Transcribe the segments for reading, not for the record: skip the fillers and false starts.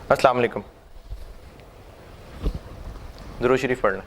अस्सलाम वालेकुम। दुरूद शरीफ पढ़ लें।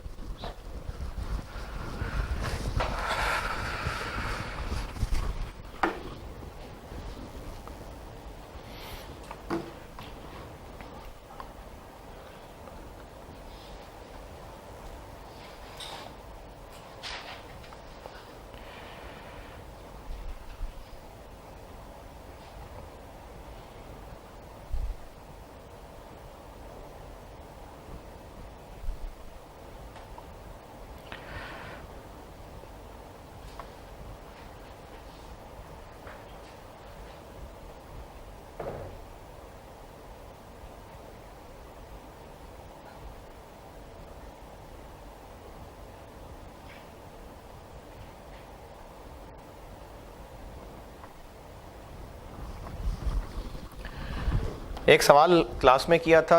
एक सवाल क्लास में किया था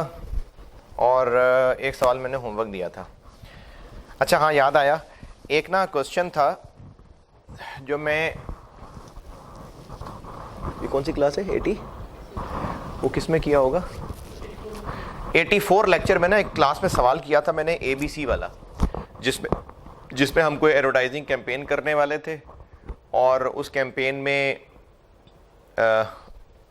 और एक सवाल मैंने होमवर्क दिया था। अच्छा हाँ, याद आया, एक ना क्वेश्चन था जो मैं, ये कौन सी क्लास है 80, वो किस में किया होगा, 84 लेक्चर में ना एक क्लास में सवाल किया था मैंने ABC वाला, जिसमें हम कोई एडवर्टाइजिंग कैंपेन करने वाले थे और उस कैंपेन में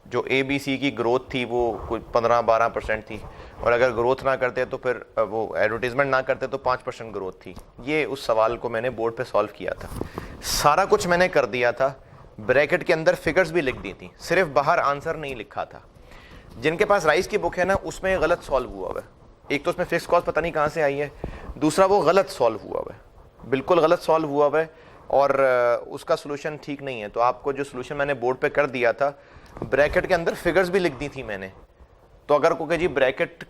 जो ABC की ग्रोथ थी वो कुछ 15-12% थी और अगर ग्रोथ ना करते तो फिर वो एडवर्टीजमेंट ना करते तो 5% ग्रोथ थी। ये उस सवाल को मैंने बोर्ड पे सॉल्व किया था, सारा कुछ मैंने कर दिया था, ब्रैकेट के अंदर फिगर्स भी लिख दी थी, सिर्फ बाहर आंसर नहीं लिखा था। जिनके पास राइस की बुक है ना, उसमें गलत सॉल्व हुआ हुआ है। एक तो उसमें फिक्स कॉस्ट पता नहीं कहाँ से आई है, दूसरा वो गलत सॉल्व हुआ हुआ है, बिल्कुल गलत सॉल्व हुआ हुआ है और उसका सोल्यूशन ठीक नहीं है। तो आपको जो सोल्यूशन मैंने बोर्ड पे कर दिया था, ब्रैकेट के अंदर फिगर्स भी लिख दी थी मैंने। तो अगर कोई जी ब्रैकेट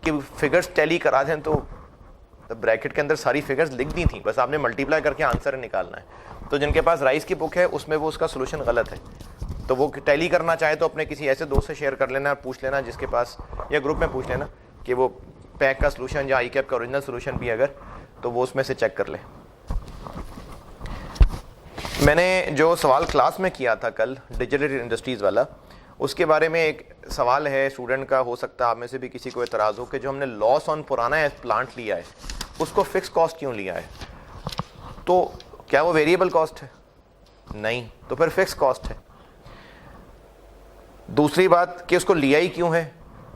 की फिगर्स टैली करा दें तो ब्रैकेट के अंदर सारी फिगर्स लिख दी थी, बस आपने मल्टीप्लाई करके आंसर निकालना है। तो जिनके पास राइस की बुक है उसमें वो उसका सोल्यूशन गलत है, तो वो टैली करना चाहे तो अपने किसी ऐसे दोस्त से शेयर कर लेना, पूछ लेना जिसके पास, या ग्रुप में पूछ लेना कि वो पैक का सोल्यूशन या ICAP का ओरिजिनल सोल्यूशन भी अगर, तो वो उसमें से चेक कर ले। मैंने जो सवाल क्लास में किया था कल डिजिटल इंडस्ट्रीज़ वाला, उसके बारे में एक सवाल है स्टूडेंट का, हो सकता है आप में से भी किसी को एतराज़ हो कि जो हमने लॉस ऑन पुराना प्लांट लिया है उसको फिक्स कॉस्ट क्यों लिया है। तो क्या वो वेरिएबल कॉस्ट है? नहीं, तो फिर फिक्स कॉस्ट है। दूसरी बात कि उसको लिया ही क्यों है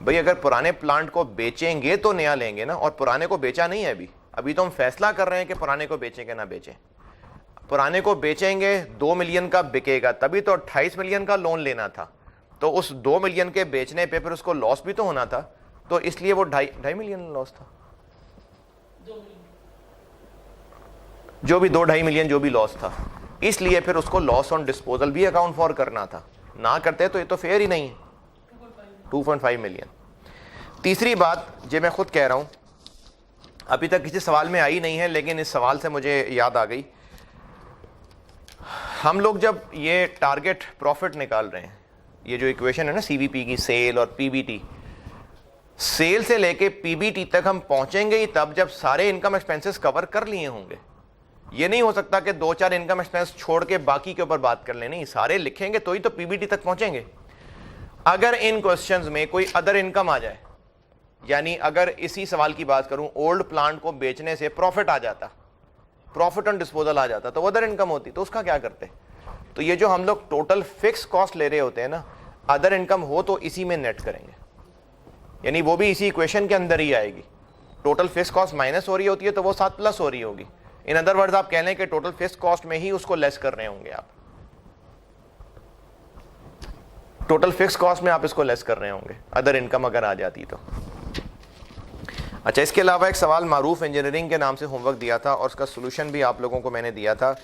भाई, अगर पुराने प्लांट को बेचेंगे तो नया लेंगे ना, और पुराने को बेचा नहीं है अभी तो हम फैसला कर रहे हैं कि पुराने को बेचेंगे ना बेचें। पुराने को बेचेंगे 2 मिलियन का बिकेगा, तभी तो 28 मिलियन का लोन लेना था, तो उस 2 मिलियन के बेचने पे फिर उसको लॉस भी तो होना था, तो इसलिए वो 2.5 मिलियन लॉस था, जो भी 2-2.5 मिलियन जो भी लॉस था, इसलिए फिर उसको लॉस ऑन डिस्पोजल भी अकाउंट फॉर करना था। ना करते तो ये तो फेयर ही नहीं है, 2.5 मिलियन। तीसरी बात जो मैं खुद कह रहा हूं, अभी तक किसी सवाल में आई नहीं है लेकिन इस सवाल से मुझे याद आ गई। हम लोग जब ये टारगेट प्रॉफिट निकाल रहे हैं, ये जो इक्वेशन है ना CVP की, सेल और PBT, सेल से लेके PBT तक हम पहुंचेंगे ही तब जब सारे इनकम एक्सपेंसेस कवर कर लिए होंगे। ये नहीं हो सकता कि 2-4 इनकम एक्सपेंस छोड़ के बाकी के ऊपर बात कर लें, नहीं, सारे लिखेंगे तो ही तो PBT तक पहुंचेंगे। अगर इन क्वेश्चंस में कोई अदर इनकम आ जाए, यानी अगर इसी सवाल की बात करूं, ओल्ड प्लांट को बेचने से प्रॉफिट आ जाता, प्रॉफिट ऑन डिस्पोजल आ जाता, तो अदर इनकम होती, तो उसका क्या करते? तो ये जो हम लोग टोटल फिक्स कॉस्ट ले रहे होते हैं ना, अदर इनकम हो तो इसी में नेट करेंगे, यानी वो भी इसी इक्वेशन के अंदर ही आएगी। टोटल फिक्स कॉस्ट माइनस हो रही होती है तो वो 7 प्लस हो रही होगी। इन अदर वर्ड्स आप कह लें कि टोटल फिक्स कॉस्ट में ही उसको लेस कर रहे होंगे आप, टोटल फिक्स कॉस्ट में आप इसको लेस कर रहे होंगे अदर इनकम अगर आ जाती तो। अच्छा, इसके अलावा एक सवाल मारूफ इंजीनियरिंग के नाम से होमवर्क दिया था और उसका सोल्यूशन भी आप लोगों को मैंने दिया था।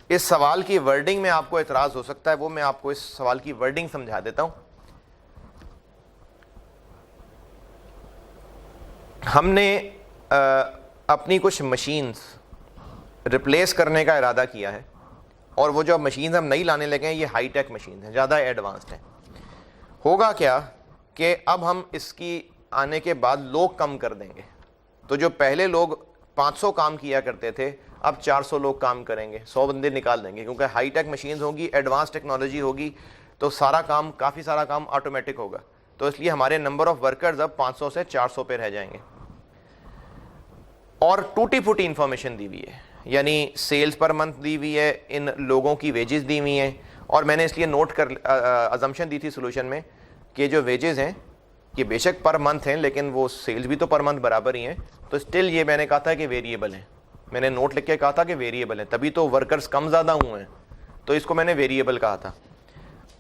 इस सवाल की वर्डिंग में आपको एतराज़ हो सकता है, वो मैं आपको इस सवाल की वर्डिंग समझा देता हूं। हमने अपनी कुछ मशीन्स रिप्लेस करने का इरादा किया है और वो जो मशीन्स हम नई लाने लगे हैं ये हाई टेक मशीन हैं, ज़्यादा एडवांस्ड हैं। होगा क्या कि अब हम इसकी आने के बाद लोग कम कर देंगे, तो जो पहले लोग 500 काम किया करते थे अब 400 लोग काम करेंगे, 100 बंदे निकाल देंगे, क्योंकि हाई टेक मशीन्स होगी, एडवांस टेक्नोलॉजी होगी, तो सारा काम, काफ़ी सारा काम ऑटोमेटिक होगा। तो इसलिए हमारे नंबर ऑफ वर्कर्स अब 500 से 400 पे रह जाएंगे। और टूटी फूटी इंफॉर्मेशन दी हुई है, यानी सेल्स पर मंथ दी हुई है, इन लोगों की वेजेस दी हुई हैं, और मैंने इसलिए नोट कर अजम्पशन दी थी सोल्यूशन में कि जो वेजेस हैं ये बेशक पर मंथ हैं लेकिन वो सेल्स भी तो पर मंथ बराबर ही हैं, तो स्टिल ये मैंने कहा था कि वेरिएबल है, मैंने नोट लिख के कहा था कि वेरिएबल है, तभी तो वर्कर्स कम ज़्यादा हुए हैं, तो इसको मैंने वेरिएबल कहा था।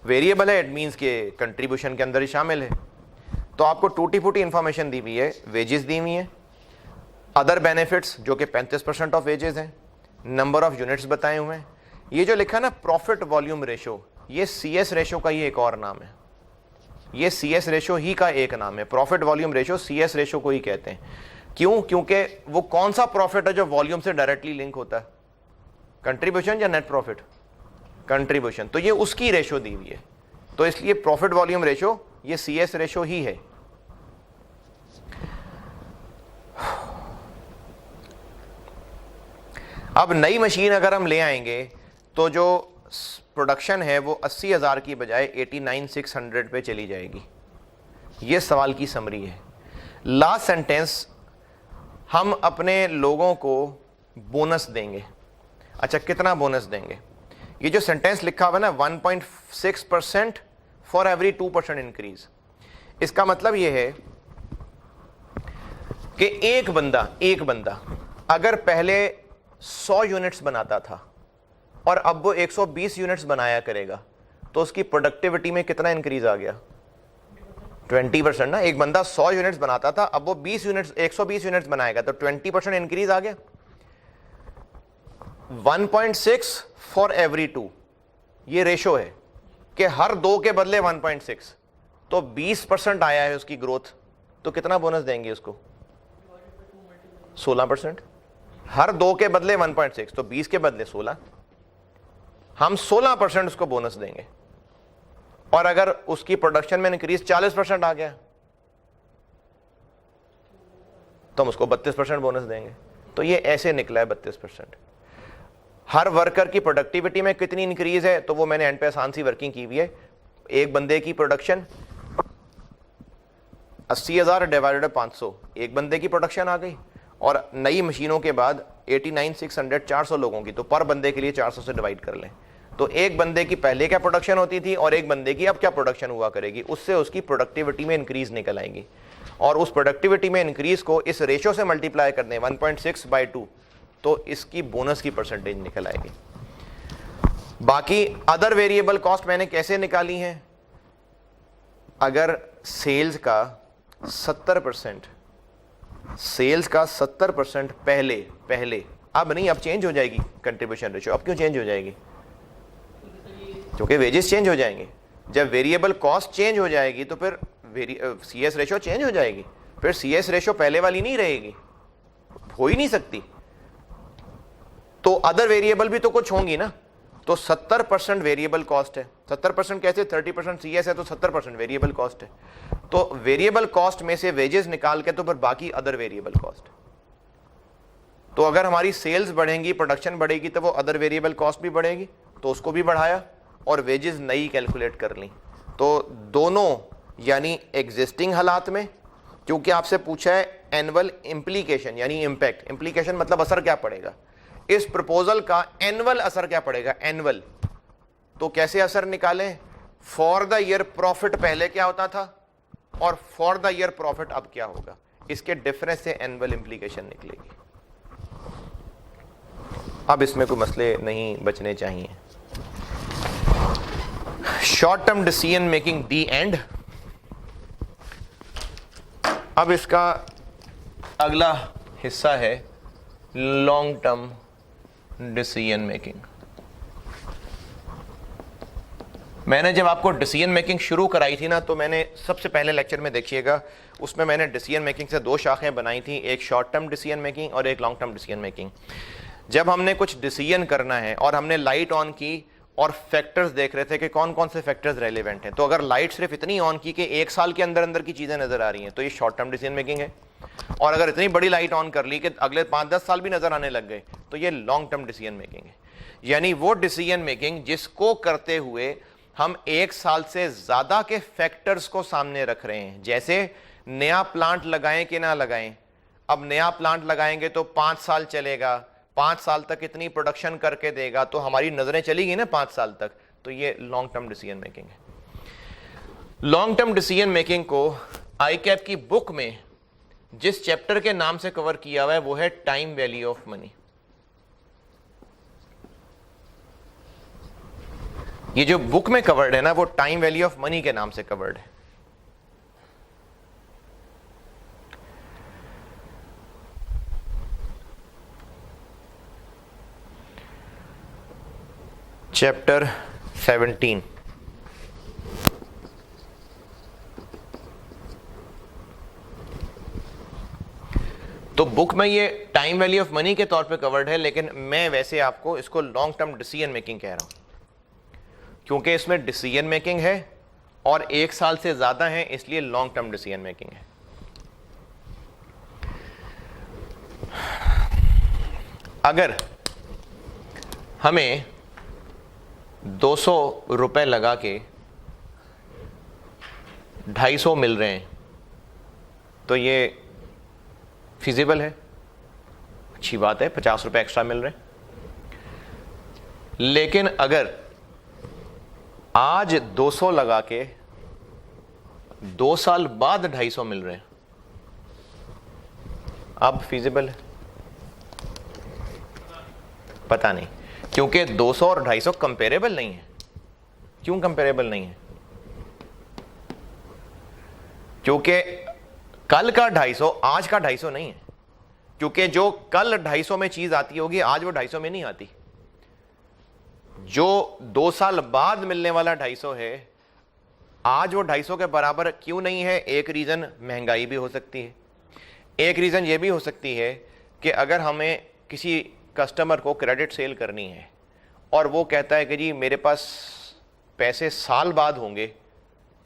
वेरिएबल है, इट मीन्स के कंट्रीब्यूशन के अंदर ही शामिल है। तो आपको टूटी फूटी इंफॉर्मेशन दी हुई है, वेजेस दी हुई हैं, अदर बेनिफिट्स जो कि 35% ऑफ वेजेस हैं, नंबर ऑफ यूनिट्स बताए हुए हैं। ये जो लिखा है ना प्रॉफिट वॉल्यूम रेशो, ये CS रेशो का ही एक और नाम है, ये CS रेशो ही का एक नाम है। Profit volume ratio CS ratio को ही कहते हैं। क्यों? क्योंकि वो कौन सा प्रॉफिट है जो वॉल्यूम से डायरेक्टली लिंक होता है, कंट्रीब्यूशन या नेट प्रॉफिट? कंट्रीब्यूशन। तो ये उसकी रेशो दी हुई है, तो इसलिए प्रॉफिट वॉल्यूम रेशो ये CS रेशो ही है। अब नई मशीन अगर हम ले आएंगे तो जो प्रोडक्शन है वो 80,000 की बजाय 89,600 पे चली जाएगी। ये सवाल की समरी है। लास्ट सेंटेंस, हम अपने लोगों को बोनस देंगे। अच्छा, कितना बोनस देंगे? ये जो सेंटेंस लिखा हुआ है ना 1.6% फॉर एवरी 2% इंक्रीज, इसका मतलब ये है कि एक बंदा अगर पहले 100 यूनिट्स बनाता था और अब वो 120 यूनिट्स बनाया करेगा, तो उसकी प्रोडक्टिविटी में कितना इंक्रीज आ गया? 20% ना। एक बंदा 100 यूनिट्स बनाता था, अब वो 120 यूनिट्स बनाएगा, तो 20% इंक्रीज आ गया। 1.6 फॉर एवरी 2, ये रेशो है कि हर 2 के बदले 1.6, तो 20% आया है उसकी ग्रोथ, तो कितना बोनस देंगे उसको? 16%। हर 2 के बदले 1.6, तो 20 के बदले 16, हम 16% उसको बोनस देंगे। और अगर उसकी प्रोडक्शन में इंक्रीज 40% आ गया तो हम उसको 32% बोनस देंगे। तो ये ऐसे निकला है 32%। हर वर्कर की प्रोडक्टिविटी में कितनी इंक्रीज है, तो वो मैंने एंड पे आसान सी वर्किंग की हुई है। एक बंदे की प्रोडक्शन 80,000 डिवाइडेड 500, एक बंदे की प्रोडक्शन आ गई, और नई मशीनों के बाद 89,600 400 लोगों की, तो पर बंदे के लिए 400 से डिवाइड कर लें, तो एक बंदे की पहले क्या प्रोडक्शन होती थी और एक बंदे की अब क्या प्रोडक्शन हुआ करेगी, उससे उसकी प्रोडक्टिविटी में इंक्रीज निकल आएगी। और उस प्रोडक्टिविटी में इंक्रीज को इस रेशो से मल्टीप्लाई कर दें 1.6/2, तो इसकी बोनस की परसेंटेज निकल आएगी। बाकी अदर वेरिएबल कॉस्ट मैंने कैसे निकाली है? अगर सेल्स का 70% पहले, अब नहीं, अब चेंज हो जाएगी कंट्रीब्यूशन रेशो। अब क्यों चेंज हो जाएगी? क्योंकि वेजेस चेंज हो जाएंगे। जब वेरिएबल कॉस्ट चेंज हो जाएगी तो फिर CS रेशो चेंज हो जाएगी, फिर CS रेशो पहले वाली नहीं रहेगी, हो ही नहीं सकती। तो अदर वेरिएबल भी तो कुछ होंगी ना, तो 70% वेरिएबल कॉस्ट है। 70% कैसे? 30% CS है, तो 70% वेरिएबल कॉस्ट है। तो वेरिएबल कॉस्ट में से वेजेस निकाल के तो फिर बाकी अदर वेरिएबल कॉस्ट। तो अगर हमारी सेल्स बढ़ेंगी, प्रोडक्शन बढ़ेगी, तो वो अदर वेरिएबल कॉस्ट भी बढ़ेगी, तो उसको भी बढ़ाया और वेजेस नई कैलकुलेट कर ली। तो दोनों, यानी एग्जिस्टिंग हालात में, क्योंकि आपसे पूछा है एनुअल इम्प्लीकेशन यानी इंपैक्ट, इम्प्लीकेशन मतलब असर क्या पड़ेगा, इस प्रपोजल का एनुअल असर क्या पड़ेगा, एनुअल। तो कैसे असर निकालें? फॉर द ईयर प्रॉफिट पहले क्या होता था और फॉर द ईयर प्रॉफिट अब क्या होगा, इसके डिफरेंस से एनुअल इम्प्लीकेशन निकलेगी। अब इसमें कोई मसले नहीं बचने चाहिए। Short term decision making the and. अब इसका अगला हिस्सा है लॉन्ग टर्म डिसीजन मेकिंग। मैंने जब आपको डिसीजन मेकिंग शुरू कराई थी ना, तो मैंने सबसे पहले लेक्चर में देखिएगा, उसमें मैंने डिसीजन मेकिंग से 2 शाखें बनाई थी, एक शॉर्ट टर्म डिसीजन मेकिंग और एक लॉन्ग टर्म डिसीजन मेकिंग। जब हमने कुछ डिसीजन करना है और हमने लाइट ऑन की और फैक्टर्स देख रहे थे कि कौन कौन से फैक्टर्स रेलेवेंट हैं, तो अगर लाइट सिर्फ इतनी ऑन की कि 1 साल के अंदर अंदर की चीजें नजर आ रही हैं, तो ये शॉर्ट टर्म डिसीजन मेकिंग है। और अगर इतनी बड़ी लाइट ऑन कर ली कि अगले 5-10 साल भी नजर आने लग गए, तो ये लॉन्ग टर्म डिसीजन मेकिंग है। यानी वो डिसीजन मेकिंग जिसको करते हुए हम 1 साल से ज्यादा के फैक्टर्स को सामने रख रहे हैं, जैसे नया प्लांट लगाएं कि ना लगाएं। अब नया प्लांट लगाएंगे तो 5 साल चलेगा, 5 साल तक इतनी प्रोडक्शन करके देगा, तो हमारी नजरें चलेगी ना 5 साल तक। तो ये लॉन्ग टर्म डिसीजन मेकिंग है। लॉन्ग टर्म डिसीजन मेकिंग को आईकैप की बुक में जिस चैप्टर के नाम से कवर किया हुआ है वो है टाइम वैल्यू ऑफ मनी। ये जो बुक में कवर्ड है ना, वो टाइम वैल्यू ऑफ मनी के नाम से कवर्ड है। चैप्टर 17। तो बुक में ये टाइम वैल्यू ऑफ मनी के तौर पे कवर्ड है, लेकिन मैं वैसे आपको इसको लॉन्ग टर्म डिसीजन मेकिंग कह रहा हूं, क्योंकि इसमें डिसीजन मेकिंग है और 1 साल से ज्यादा है, इसलिए लॉन्ग टर्म डिसीजन मेकिंग है। अगर हमें 200 रुपए लगा के 250 मिल रहे हैं तो ये फिजिबल है, अच्छी बात है, 50 रुपए एक्स्ट्रा मिल रहे हैं। लेकिन अगर आज 200 लगा के 2 साल बाद 250 मिल रहे हैं, अब फिजिबल है? पता नहीं, क्योंकि 200 और 250 कंपेरेबल नहीं है। क्यों कंपेरेबल नहीं है? क्योंकि कल का 250 आज का 250 नहीं है, क्योंकि जो कल 250 में चीज आती होगी आज वो 250 में नहीं आती। जो 2 साल बाद मिलने वाला 250 है आज वो 250 के बराबर क्यों नहीं है? एक रीजन महंगाई भी हो सकती है, एक रीजन ये भी हो सकती है कि अगर हमें किसी कस्टमर को क्रेडिट सेल करनी है और वो कहता है कि जी मेरे पास पैसे साल बाद होंगे,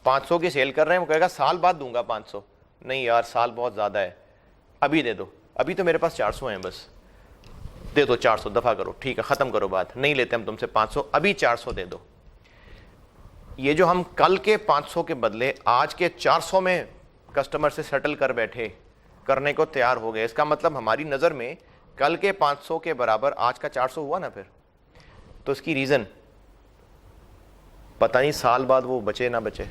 500 की सेल कर रहे हैं, वो कहेगा साल बाद दूंगा 500। नहीं यार, साल बहुत ज़्यादा है, अभी दे दो, अभी तो मेरे पास 400 हैं, बस दे दो 400, दफ़ा करो, ठीक है, ख़त्म करो बात, नहीं लेते हम तुमसे 500, अभी 400 दे दो। ये जो हम कल के 500 के बदले आज के 400 में कस्टमर से सेटल कर बैठे, करने को तैयार हो गए, इसका मतलब हमारी नज़र में कल के 500 के बराबर आज का 400 हुआ ना। फिर तो इसकी रीज़न पता नहीं साल बाद वो बचे ना बचे,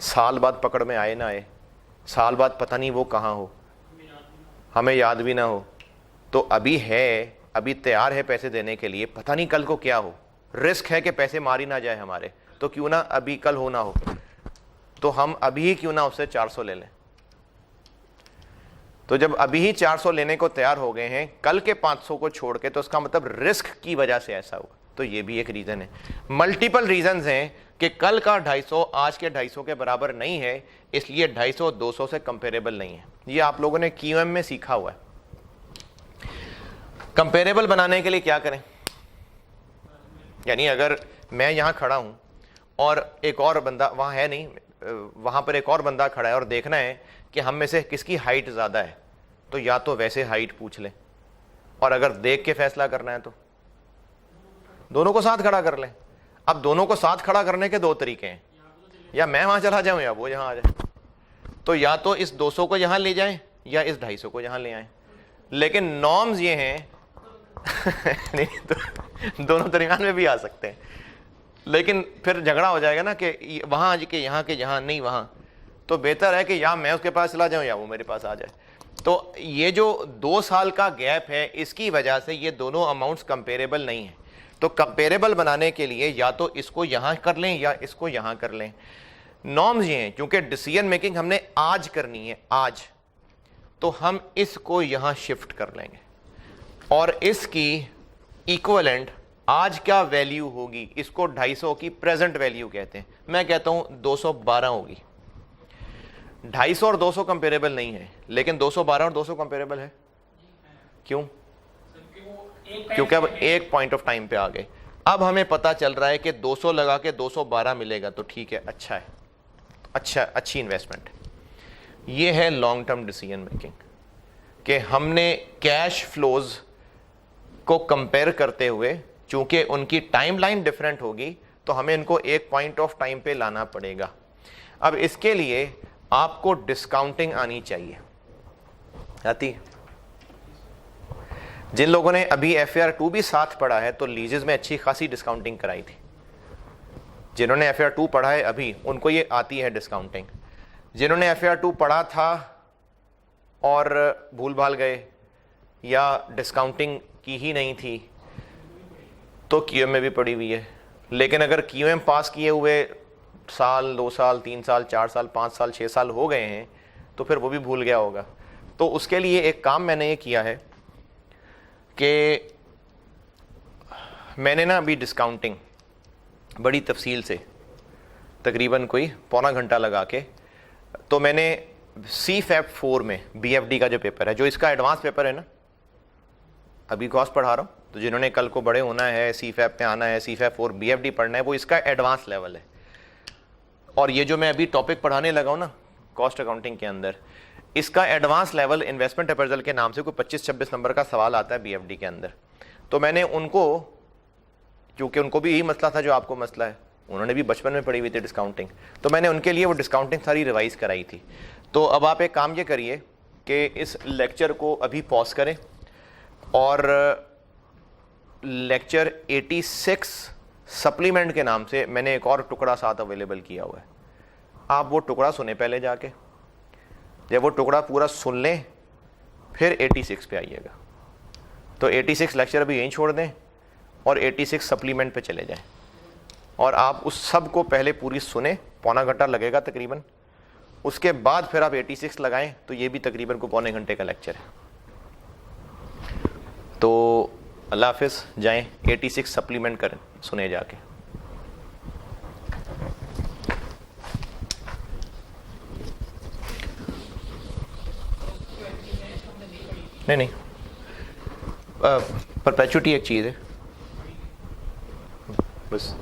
साल बाद पकड़ में आए ना आए, साल बाद पता नहीं वो कहाँ हो, हमें याद भी ना हो। तो अभी है, अभी तैयार है पैसे देने के लिए, पता नहीं कल को क्या हो, रिस्क है कि पैसे मारी ना जाए हमारे, तो क्यों ना अभी कल हो ना हो, तो हम अभी ही क्यों ना उससे 400 ले लें। तो जब अभी ही 400 लेने को तैयार हो गए हैं कल के 500 को छोड़ के, तो उसका मतलब रिस्क की वजह से ऐसा हुआ। तो ये भी एक रीजन है। मल्टीपल रीजंस हैं कि कल का 250 आज के 250 के बराबर नहीं है, इसलिए 250 200 से कंपेरेबल नहीं है। ये आप लोगों ने क्यूएम में सीखा हुआ है। कंपेरेबल बनाने के लिए क्या करें? यानी अगर मैं यहां खड़ा हूं और एक और बंदा वहां है नहीं, वहां पर एक और बंदा खड़ा है और देखना है कि हम में से किसकी हाइट ज्यादा है, तो या तो वैसे हाइट पूछ लें, और अगर देख के फैसला करना है तो दोनों को साथ खड़ा कर लें। अब दोनों को साथ खड़ा करने के 2 तरीके हैं, या मैं वहां चला जाऊं या वो यहां आ जाए। तो या तो इस 200 को यहां ले जाएं या इस 250 को यहां ले आएं। लेकिन नॉर्म्स ये हैं नहीं तो दोनों दरमियान में भी आ सकते हैं, लेकिन फिर झगड़ा हो जाएगा ना कि वहां के यहाँ नहीं वहां, तो बेहतर है कि या मैं उसके पास चला जाऊं या वो मेरे पास आ जाए। तो ये जो 2 साल का गैप है, इसकी वजह से ये दोनों अमाउंट्स कंपेरेबल नहीं है। तो कंपेरेबल बनाने के लिए या तो इसको यहां कर लें या इसको यहां कर लें। नॉर्म्स ये हैं, क्योंकि डिसीजन मेकिंग हमने आज करनी है आज, तो हम इसको यहां शिफ्ट कर लेंगे और इसकी इक्विवेलेंट आज क्या वैल्यू होगी, इसको 250 की प्रेजेंट वैल्यू कहते हैं। मैं कहता हूं 212 होगी। 250 और 200 कंपेरेबल नहीं है, लेकिन 212 और 200 कंपेरेबल है। क्यों? क्योंकि अब एक पॉइंट ऑफ टाइम पे आ गए। अब हमें पता चल रहा है कि 200 लगा के 212 मिलेगा, तो ठीक है, अच्छा है, अच्छी इन्वेस्टमेंट। ये है लॉन्ग टर्म डिसीजन मेकिंग, कि हमने कैश फ्लोज को कंपेयर करते हुए, चूंकि उनकी टाइमलाइन डिफरेंट होगी, तो हमें इनको एक पॉइंट ऑफ टाइम पे लाना पड़ेगा। अब इसके लिए आपको डिस्काउंटिंग आनी चाहिए। आती है? जिन लोगों ने अभी FAR 2 भी साथ पढ़ा है तो लीजेस में अच्छी खासी डिस्काउंटिंग कराई थी। जिन्होंने FAR 2 पढ़ा है अभी, उनको ये आती है डिस्काउंटिंग। जिन्होंने FAR 2 पढ़ा था और भूल भाल गए या डिस्काउंटिंग की ही नहीं थी तो QM में भी पड़ी हुई है। लेकिन अगर QM पास किए हुए साल, 2 साल, 3 साल, 4 साल, 5 साल, 6 साल हो गए हैं तो फिर वो भी भूल गया होगा। तो उसके लिए एक काम मैंने ये किया है कि मैंने ना अभी डिस्काउंटिंग बड़ी तफसील से तकरीबन कोई पौना घंटा लगा के, तो मैंने CFAP 4 में BFD का जो पेपर है, जो इसका एडवांस पेपर है ना, अभी कॉस्ट पढ़ा रहा हूँ, तो जिन्होंने कल को बड़े होना है, CFAP पे आना है, CFAP 4 BFD पढ़ना है, वो इसका एडवांस लेवल है। और ये जो मैं अभी टॉपिक पढ़ाने लगा हूँ ना कॉस्ट अकाउंटिंग के अंदर, इसका एडवांस लेवल इन्वेस्टमेंट अप्रेजल के नाम से कोई 25-26 नंबर का सवाल आता है BFD के अंदर। तो मैंने उनको, क्योंकि उनको भी यही मसला था जो आपको मसला है, उन्होंने भी बचपन में पढ़ी हुई थी डिस्काउंटिंग, तो मैंने उनके लिए वो डिस्काउंटिंग सारी रिवाइज कराई थी। तो अब आप एक काम ये करिए कि इस लेक्चर को अभी पॉज करें और लेक्चर 86 सप्लीमेंट के नाम से मैंने एक और टुकड़ा साथ अवेलेबल किया हुआ है। आप वो टुकड़ा सुने पहले जाके, जब वो टुकड़ा पूरा सुन लें फिर 86 पे आइएगा। तो 86 लेक्चर अभी यहीं छोड़ दें और 86 सप्लीमेंट पे चले जाएं और आप उस सब को पहले पूरी सुने, पौना घंटा लगेगा तकरीबन। उसके बाद फिर आप 86 लगाएं तो ये भी तकरीबन को पौने घंटे का लेक्चर है। तो अल्लाह हाफिज़, जाएं 86 सप्लीमेंट करें, सुने जाके। नहीं, परपेचुटी एक चीज़ है बस।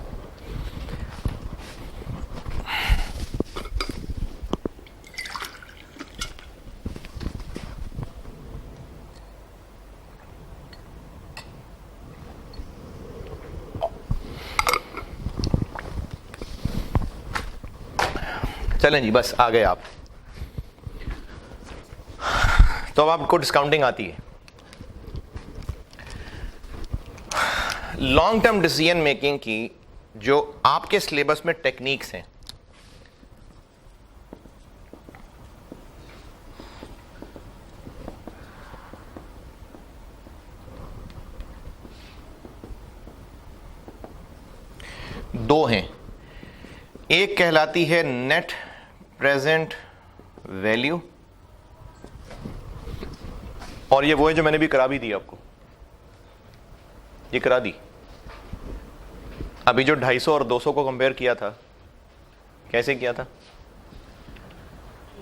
चलें जी, बस आ गए आप। तो अब आपको डिस्काउंटिंग आती है। लॉन्ग टर्म डिसीजन मेकिंग की जो आपके सिलेबस में टेक्निक्स हैं, दो हैं। एक कहलाती है नेट प्रेजेंट वैल्यू, और ये वो है जो मैंने भी करा भी दी आपको, ये करा दी। अभी जो 250 और 200 को कंपेयर किया था, कैसे किया था?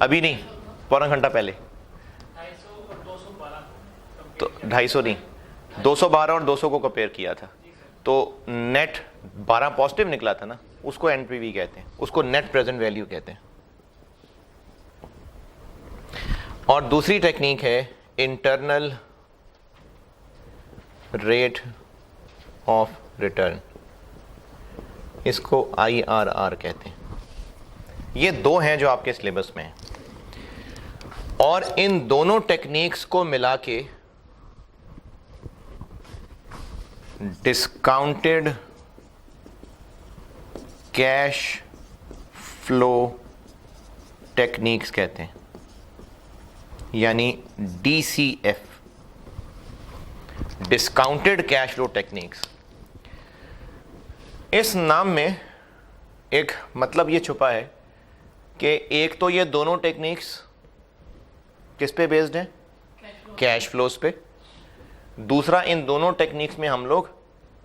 अभी नहीं, पौना घंटा पहले। तो 250 नहीं, 212 और 200 को कंपेयर किया था। तो नेट 12 पॉजिटिव निकला था ना, उसको एनपीवी कहते हैं, उसको नेट प्रेजेंट वैल्यू कहते हैं। और दूसरी टेक्निक है इंटरनल रेट ऑफ रिटर्न, इसको IRR कहते हैं। ये दो हैं जो आपके सिलेबस में हैं, और इन दोनों टेक्निक्स को मिला के डिस्काउंटेड कैश फ्लो टेक्निक्स कहते हैं, यानी DCF, discounted cash flow techniques. इस नाम में एक मतलब ये छुपा है कि एक तो ये दोनों टेक्निक्स किस पे बेस्ड हैं? कैश फ्लोज पे। दूसरा, इन दोनों टेक्निक्स में हम लोग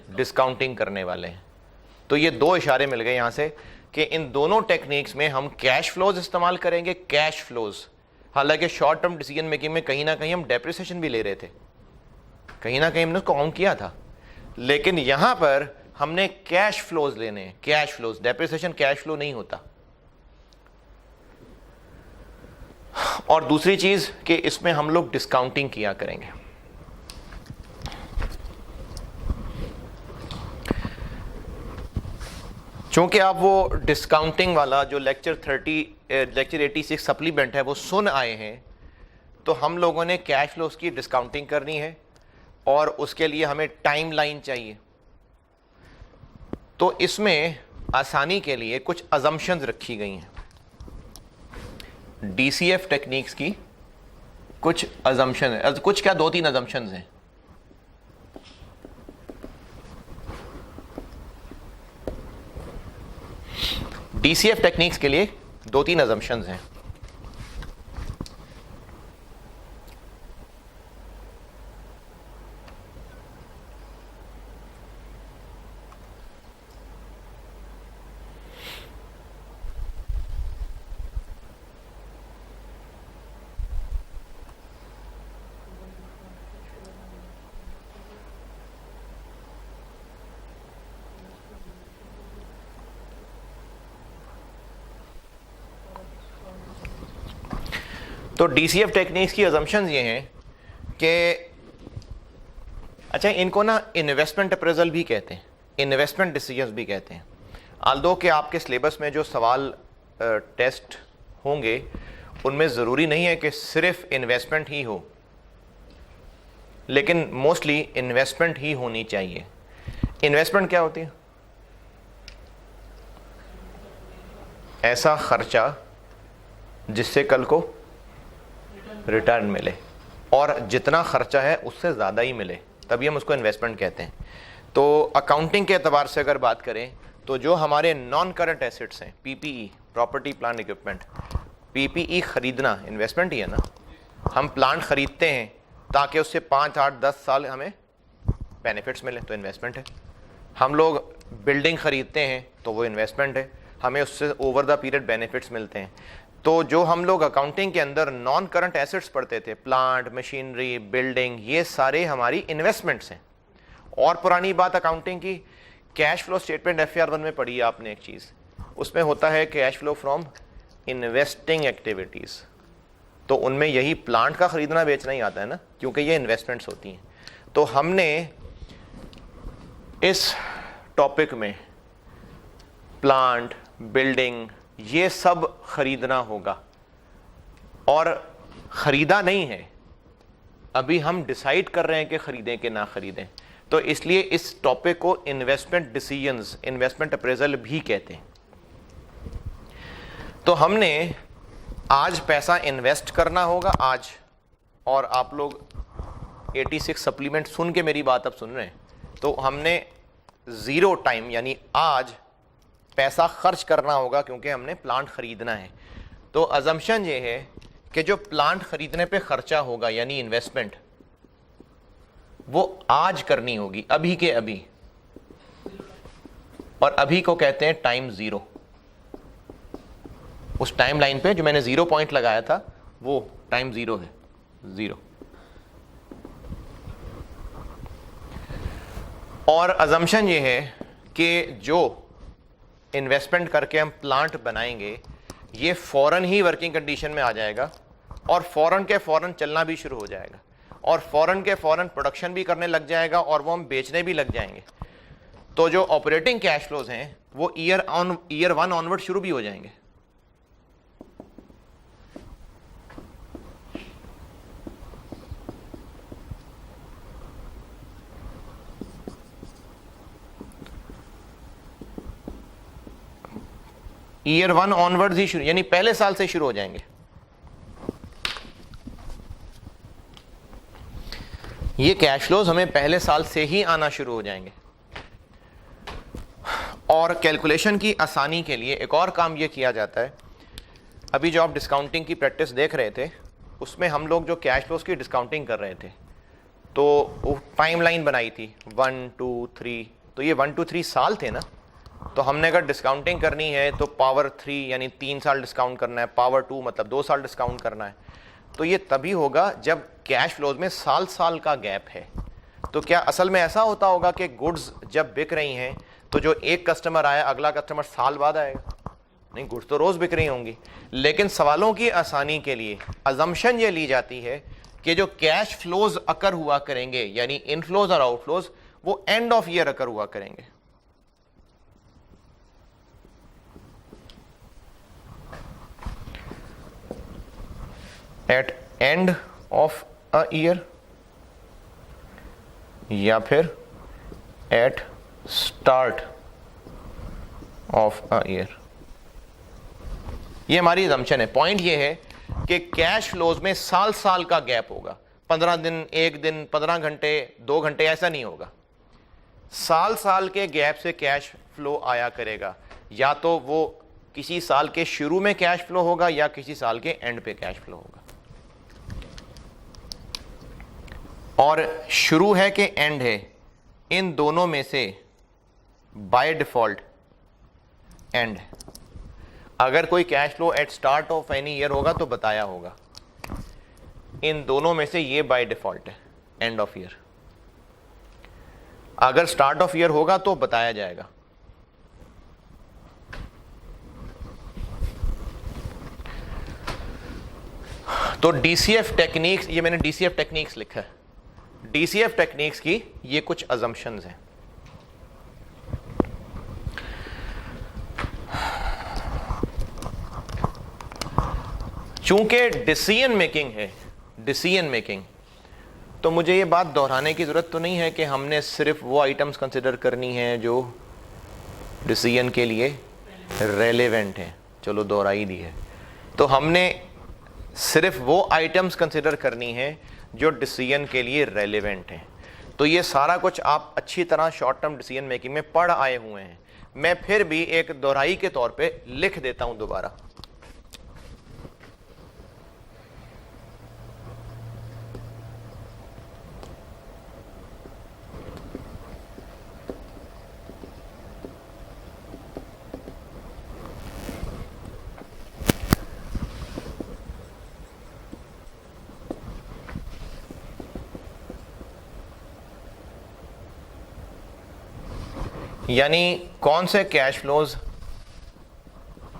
डिस्काउंटिंग करने वाले हैं। तो ये दो इशारे मिल गए यहां से कि इन दोनों टेक्निक्स में हम कैश फ्लोज इस्तेमाल करेंगे। कैश फ्लोज, हालांकि शॉर्ट टर्म डिसीजन मेकिंग में कहीं ना कहीं हम डेप्रिसिएशन भी ले रहे थे, कहीं ना कहीं हमने उसको काउंट किया था, लेकिन यहां पर हमने कैश फ्लोज लेने हैं। Cash flows, depreciation cash flow नहीं होता। और दूसरी चीज कि इसमें हम लोग डिस्काउंटिंग किया करेंगे। चूंकि आप वो डिस्काउंटिंग वाला जो लेक्चर 86 सप्लीमेंट है वो सुन आए हैं, तो हम लोगों ने कैश फ्लोज की डिस्काउंटिंग करनी है और उसके लिए हमें टाइम लाइन चाहिए। तो इसमें आसानी के लिए कुछ अजम्पशंस रखी गई हैं, डीसीएफ टेक्निक्स की कुछ अजम्पशन है, कुछ क्या 2-3 अजम्पशंस हैं। डीसीएफ टेक्निक्स के लिए 2-3 अजम्पशंस हैं। तो डीसीएफ टेक्निक्स की अजम्पशंस ये हैं कि अच्छा, इनको ना इन्वेस्टमेंट अप्रेजल भी कहते हैं, इन्वेस्टमेंट डिसीजंस भी कहते हैं। आल्दो कि आपके सिलेबस में जो सवाल टेस्ट होंगे उनमें ज़रूरी नहीं है कि सिर्फ इन्वेस्टमेंट ही हो, लेकिन मोस्टली इन्वेस्टमेंट ही होनी चाहिए। इन्वेस्टमेंट क्या होती है? ऐसा खर्चा जिससे कल को रिटर्न मिले, और जितना खर्चा है उससे ज़्यादा ही मिले, तभी हम उसको इन्वेस्टमेंट कहते हैं। तो अकाउंटिंग के एतबार से अगर बात करें तो जो हमारे नॉन करंट एसेट्स हैं, PPE, property plant equipment, PPE खरीदना इन्वेस्टमेंट ही है ना। हम प्लांट खरीदते हैं ताकि उससे 5, 8, 10 साल हमें बेनिफिट्स मिले, तो इन्वेस्टमेंट है। हम लोग बिल्डिंग खरीदते हैं तो वो इन्वेस्टमेंट है, हमें उससे ओवर द पीरियड बेनिफिट्स मिलते हैं। तो जो हम लोग अकाउंटिंग के अंदर नॉन करंट एसेट्स पढ़ते थे, प्लांट, मशीनरी, बिल्डिंग, ये सारे हमारी इन्वेस्टमेंट्स हैं। और पुरानी बात अकाउंटिंग की, कैश फ्लो स्टेटमेंट FAR 1 में पढ़ी है आपने एक चीज़, उसमें होता है cash flow from investing activities, तो उनमें यही प्लांट का ख़रीदना बेचना ही आता है ना, क्योंकि ये इन्वेस्टमेंट्स होती हैं। तो हमने इस टॉपिक में प्लांट, बिल्डिंग, ये सब खरीदना होगा, और ख़रीदा नहीं है, अभी हम डिसाइड कर रहे हैं कि ख़रीदें कि ना ख़रीदें। तो इसलिए इस टॉपिक को इन्वेस्टमेंट डिसीजंस, इन्वेस्टमेंट अप्रेजल भी कहते हैं। तो हमने आज पैसा इन्वेस्ट करना होगा आज, और आप लोग 86 सप्लीमेंट सुन के मेरी बात अब सुन रहे हैं, तो हमने ज़ीरो टाइम यानी आज पैसा खर्च करना होगा, क्योंकि हमने प्लांट खरीदना है। तो अजम्पशन ये है कि जो प्लांट खरीदने पे खर्चा होगा यानी इन्वेस्टमेंट, वो आज करनी होगी, अभी के अभी, और अभी को कहते हैं टाइम ज़ीरो। उस टाइम लाइन पे जो मैंने 0 पॉइंट लगाया था वो टाइम ज़ीरो है, ज़ीरो। और अजम्पशन ये है कि जो इन्वेस्टमेंट करके हम प्लांट बनाएंगे ये फ़ौरन ही वर्किंग कंडीशन में आ जाएगा, और फ़ौरन के फ़ौरन चलना भी शुरू हो जाएगा, और फ़ौरन के फ़ौरन प्रोडक्शन भी करने लग जाएगा, और वो हम बेचने भी लग जाएंगे। तो जो ऑपरेटिंग कैश फ्लोज हैं वो ईयर 1 ऑनवर्ड शुरू भी हो जाएंगे। ईयर 1 ऑनवर्ड्स ही शुरू, यानी पहले साल से शुरू हो जाएंगे। ये कैश फ्लोज हमें पहले साल से ही आना शुरू हो जाएंगे। और कैलकुलेशन की आसानी के लिए एक और काम ये किया जाता है, अभी जो आप डिस्काउंटिंग की प्रैक्टिस देख रहे थे उसमें हम लोग जो कैश फ्लोज की डिस्काउंटिंग कर रहे थे तो टाइमलाइन बनाई थी 1, 2, 3, तो ये 1, 2, 3 साल थे ना। तो हमने अगर डिस्काउंटिंग करनी है तो पावर 3 यानी 3 साल डिस्काउंट करना है, पावर 2 मतलब 2 साल डिस्काउंट करना है। तो ये तभी होगा जब कैश फ्लोज में साल साल का गैप है। तो क्या असल में ऐसा होता होगा कि गुड्स जब बिक रही हैं तो जो एक कस्टमर आया अगला कस्टमर साल बाद आएगा? नहीं, गुड्स तो रोज़ बिक रही होंगी। लेकिन सवालों की आसानी के लिए अजम्पशन ये ली जाती है कि जो कैश फ्लोज अकर हुआ करेंगे यानी इनफ्लोज और आउटफ्लोज वो एंड ऑफ ईयर अकर हुआ करेंगे। At end of a year या फिर at start of a year. ये हमारी assumption है। पॉइंट ये है कि कैश फ्लोज में साल साल का गैप होगा, 15 दिन, 1 दिन, 15 घंटे, 2 घंटे, ऐसा नहीं होगा। साल साल के गैप से कैश फ्लो आया करेगा, या तो वो किसी साल के शुरू में कैश फ्लो होगा या किसी साल के एंड पे कैश फ्लो होगा। और शुरू है कि एंड है, इन दोनों में से बाय डिफॉल्ट एंड है। अगर कोई cash flow at start of any year होगा तो बताया होगा। इन दोनों में से ये बाय डिफॉल्ट है एंड ऑफ ईयर। अगर स्टार्ट ऑफ ईयर होगा तो बताया जाएगा। तो डीसीएफ टेक्निक्स, ये मैंने डीसीएफ टेक्निक्स लिखा है। डीसीएफ टेक्निक्स की ये कुछ अजम्पशंस हैं। चूंकि डिसीजन मेकिंग है, डिसीजन मेकिंग, तो मुझे ये बात दोहराने की ज़रूरत तो नहीं है कि हमने सिर्फ वो आइटम्स कंसिडर करनी है जो डिसीजन के लिए रेलेवेंट हैं। चलो दोहराई दी है, तो हमने सिर्फ वो आइटम्स कंसिडर करनी है जो डिसीजन के लिए रेलेवेंट हैं। तो ये सारा कुछ आप अच्छी तरह शॉर्ट टर्म डिसीजन मेकिंग में पढ़ आए हुए हैं। मैं फिर भी एक दोहराई के तौर पे लिख देता हूं दोबारा। यानी कौन से कैश फ्लोज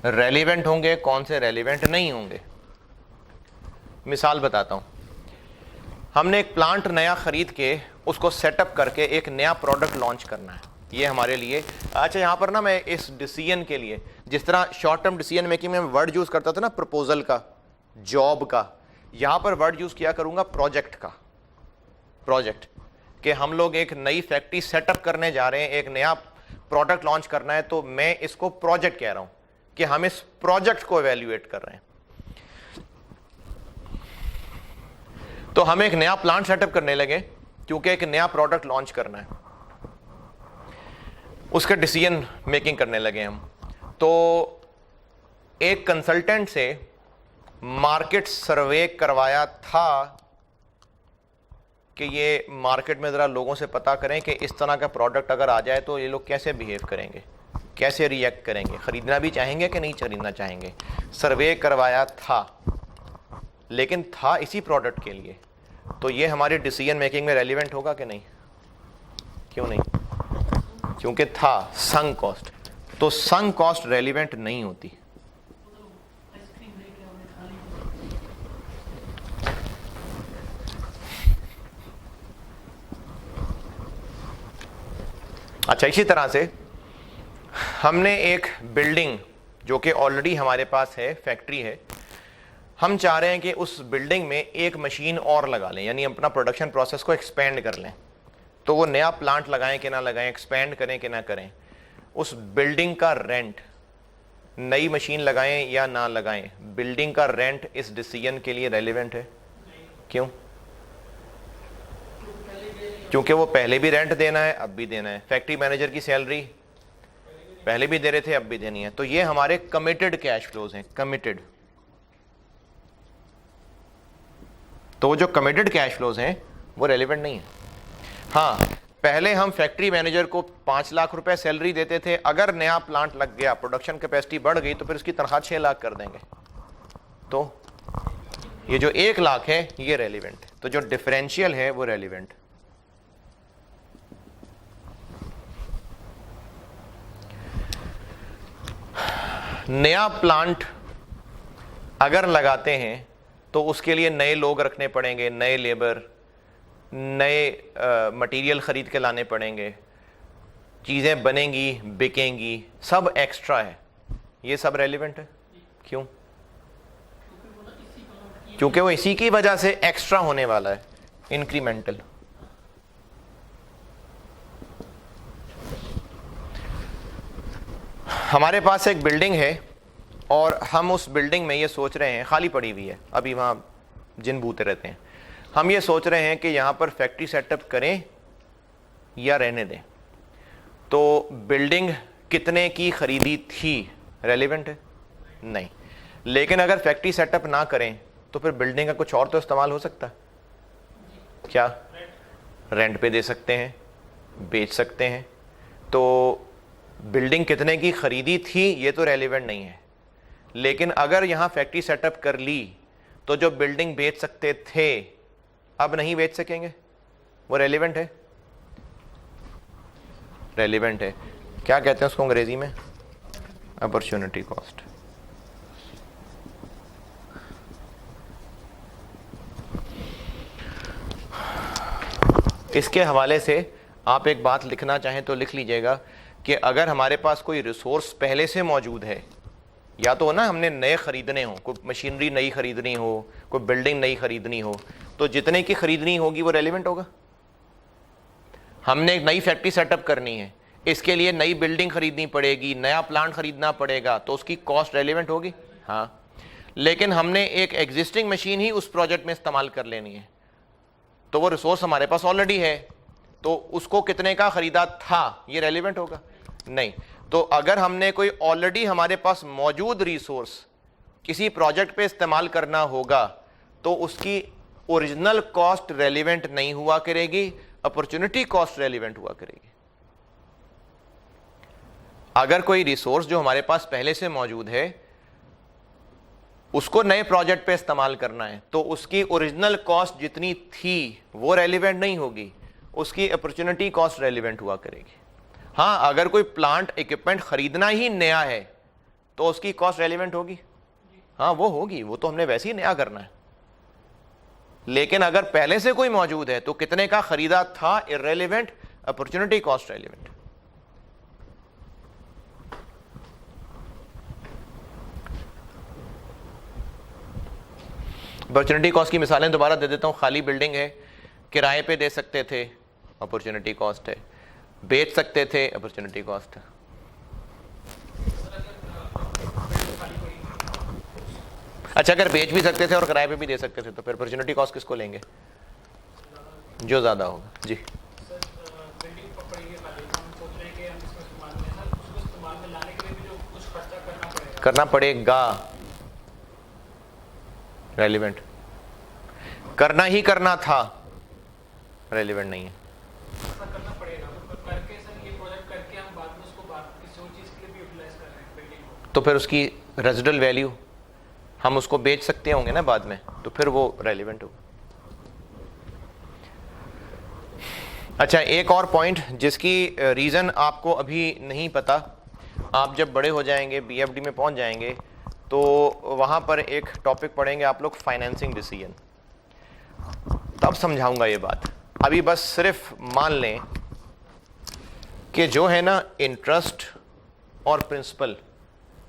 रेलिवेंट होंगे, कौन से रेलिवेंट नहीं होंगे। मिसाल बताता हूं। हमने एक प्लांट नया खरीद के उसको सेटअप करके एक नया प्रोडक्ट लॉन्च करना है, ये हमारे लिए। अच्छा, यहां पर ना मैं इस डिसीजन के लिए, जिस तरह शॉर्ट टर्म डिसीजन मेकिंग में वर्ड यूज करता था ना, प्रपोजल का, जॉब का, यहां पर वर्ड यूज किया करूंगा प्रोजेक्ट का। प्रोजेक्ट कि हम लोग एक नई फैक्ट्री सेटअप करने जा रहे हैं, एक नया प्रोडक्ट लॉन्च करना है, तो मैं इसको प्रोजेक्ट कह रहा हूं कि हम इस प्रोजेक्ट को इवैल्यूएट कर रहे हैं। तो हम एक नया प्लांट सेटअप करने लगे क्योंकि एक नया प्रोडक्ट लॉन्च करना है, उसका डिसीजन मेकिंग करने लगे हम। तो एक कंसल्टेंट से मार्केट सर्वे करवाया था कि ये मार्केट में ज़रा लोगों से पता करें कि इस तरह का प्रोडक्ट अगर आ जाए तो ये लोग कैसे बिहेव करेंगे, कैसे रिएक्ट करेंगे, ख़रीदना भी चाहेंगे कि नहीं खरीदना चाहेंगे। सर्वे करवाया था, लेकिन था इसी प्रोडक्ट के लिए। तो ये हमारी डिसीजन मेकिंग में रेलिवेंट होगा कि नहीं? क्यों नहीं? क्योंकि था संक कॉस्ट। तो संक कॉस्ट रेलिवेंट नहीं होती। अच्छा, इसी तरह से हमने एक बिल्डिंग जो कि ऑलरेडी हमारे पास है, फैक्ट्री है, हम चाह रहे हैं कि उस बिल्डिंग में एक मशीन और लगा लें, यानी अपना प्रोडक्शन प्रोसेस को एक्सपेंड कर लें। तो वो नया प्लांट लगाएं कि ना लगाएं, एक्सपेंड करें कि ना करें, उस बिल्डिंग का रेंट, नई मशीन लगाएं या ना लगाएं, बिल्डिंग का रेंट इस डिसीजन के लिए रेलिवेंट है। क्यों? क्योंकि वो पहले भी रेंट देना है, अब भी देना है। फैक्ट्री मैनेजर की सैलरी पहले भी दे रहे थे, अब भी देनी है। तो ये हमारे कमिटेड कैश फ्लोज हैं, कमिटेड। तो वो जो कमिटेड कैश फ्लोज हैं वो रेलिवेंट नहीं है। हाँ, पहले हम फैक्ट्री मैनेजर को 5 लाख रुपए सैलरी देते थे, अगर नया प्लांट लग गया, प्रोडक्शन कैपेसिटी बढ़ गई, तो फिर उसकी तनख्वाह 6 लाख कर देंगे। तो ये जो 1 लाख है ये रेलिवेंट है। तो जो डिफरेंशियल है वो रेलिवेंट। नया प्लांट अगर लगाते हैं तो उसके लिए नए लोग रखने पड़ेंगे, नए लेबर, नए मटेरियल खरीद के लाने पड़ेंगे, चीज़ें बनेंगी, बिकेंगी, सब एक्स्ट्रा है। ये सब रेलिवेंट है। क्यों? क्योंकि वो इसी की वजह से एक्स्ट्रा होने वाला है, इंक्रीमेंटल। हमारे पास एक बिल्डिंग है और हम उस बिल्डिंग में ये सोच रहे हैं, खाली पड़ी हुई है, अभी वहाँ जिन बूते रहते हैं, हम ये सोच रहे हैं कि यहाँ पर फैक्ट्री सेटअप करें या रहने दें। तो बिल्डिंग कितने की खरीदी थी रेलिवेंट है? नहीं। लेकिन अगर फैक्ट्री सेटअप ना करें तो फिर बिल्डिंग का कुछ और तो इस्तेमाल हो सकता है। क्या? रेंट पे दे सकते हैं, बेच सकते हैं। तो बिल्डिंग कितने की खरीदी थी ये तो रेलिवेंट नहीं है। लेकिन अगर यहाँ फैक्ट्री सेटअप कर ली तो जो बिल्डिंग बेच सकते थे अब नहीं बेच सकेंगे, वो रेलिवेंट है? रेलिवेंट है। क्या कहते हैं उसको अंग्रेजी में? Opportunity cost. इसके हवाले से आप एक बात लिखना चाहें तो लिख लीजिएगा कि अगर हमारे पास कोई रिसोर्स पहले से मौजूद है, या तो ना हमने नए खरीदने हो, कोई मशीनरी नई खरीदनी हो, कोई बिल्डिंग नई खरीदनी हो, तो जितने की खरीदनी होगी वो रेलिवेंट होगा। हमने एक नई फैक्ट्री सेटअप करनी है, इसके लिए नई बिल्डिंग खरीदनी पड़ेगी, नया प्लांट खरीदना पड़ेगा, तो उसकी कॉस्ट रेलिवेंट होगी। हाँ। लेकिन हमने एक एग्जिस्टिंग मशीन ही उस प्रोजेक्ट में इस्तेमाल कर लेनी है, तो वो रिसोर्स हमारे पास ऑलरेडी है, तो उसको कितने का खरीदा था ये रेलिवेंट होगा? नहीं। तो अगर हमने कोई ऑलरेडी हमारे पास मौजूद रिसोर्स किसी प्रोजेक्ट पे इस्तेमाल करना होगा तो उसकी ओरिजिनल कॉस्ट रेलिवेंट नहीं हुआ करेगी, अपॉर्चुनिटी कॉस्ट रेलिवेंट हुआ करेगी। अगर कोई रिसोर्स जो हमारे पास पहले से मौजूद है उसको नए प्रोजेक्ट पे इस्तेमाल करना है तो उसकी ओरिजिनल कॉस्ट जितनी थी वो रेलिवेंट नहीं होगी, उसकी अपॉर्चुनिटी कॉस्ट रेलिवेंट हुआ करेगी। हाँ, अगर कोई प्लांट इक्विपमेंट खरीदना ही नया है तो उसकी कॉस्ट रेलिवेंट होगी। हाँ वो होगी, वो तो हमने वैसे ही नया करना है। लेकिन अगर पहले से कोई मौजूद है तो कितने का खरीदा था irrelevant, opportunity cost relevant. Opportunity cost की मिसालें दोबारा दे देता हूं। खाली बिल्डिंग है, किराए पे दे सकते थे, अपॉर्चुनिटी कॉस्ट है। बेच सकते थे, अपॉर्चुनिटी कॉस्ट है। अच्छा, अगर बेच भी सकते थे और किराए पे भी दे सकते थे तो फिर अपॉर्चुनिटी कॉस्ट किसको लेंगे? जो ज्यादा होगा। जी करना पड़ेगा, रेलिवेंट। करना ही करना था, रेलिवेंट नहीं है। तो फिर उसकी रेजिडुअल वैल्यू हम उसको बेच सकते होंगे ना बाद में, तो फिर वो रेलिवेंट होगा। अच्छा, एक और पॉइंट जिसकी रीज़न आपको अभी नहीं पता, आप जब बड़े हो जाएंगे, बीएफडी में पहुंच जाएंगे तो वहाँ पर एक टॉपिक पढ़ेंगे आप लोग, फाइनेंसिंग डिसीजन, तब समझाऊंगा ये बात। अभी बस सिर्फ मान लें कि जो है ना इंटरेस्ट और प्रिंसिपल,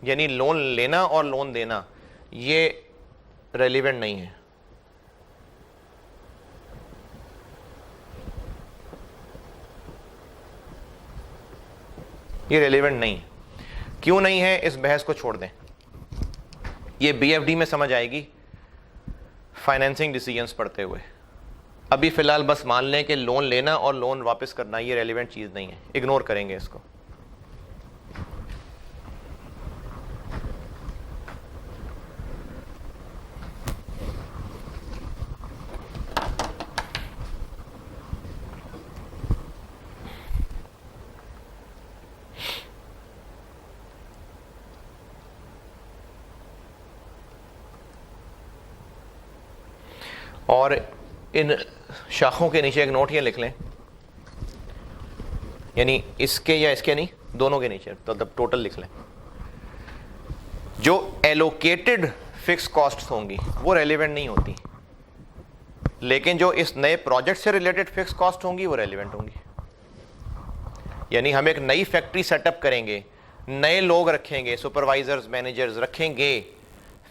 यानी लोन लेना और लोन देना, ये रेलिवेंट नहीं है। ये रेलिवेंट नहीं है। क्यों नहीं है, इस बहस को छोड़ दें, ये बीएफडी में समझ आएगी फाइनेंसिंग डिसीजंस पढ़ते हुए। अभी फिलहाल बस मान लें कि लोन लेना और लोन वापस करना ये रेलिवेंट चीज़ नहीं है, इग्नोर करेंगे इसको। और इन शाखों के नीचे एक नोट ये लिख लें, यानी इसके या इसके नहीं, दोनों के नीचे मतलब टोटल लिख लें। जो एलोकेटेड फिक्स कॉस्ट्स होंगी वो रेलिवेंट नहीं होती, लेकिन जो इस नए प्रोजेक्ट से रिलेटेड फिक्स कॉस्ट होंगी वो रेलिवेंट होंगी। यानी हम एक नई फैक्ट्री सेटअप करेंगे, नए लोग रखेंगे, सुपरवाइजर्स मैनेजर्स रखेंगे,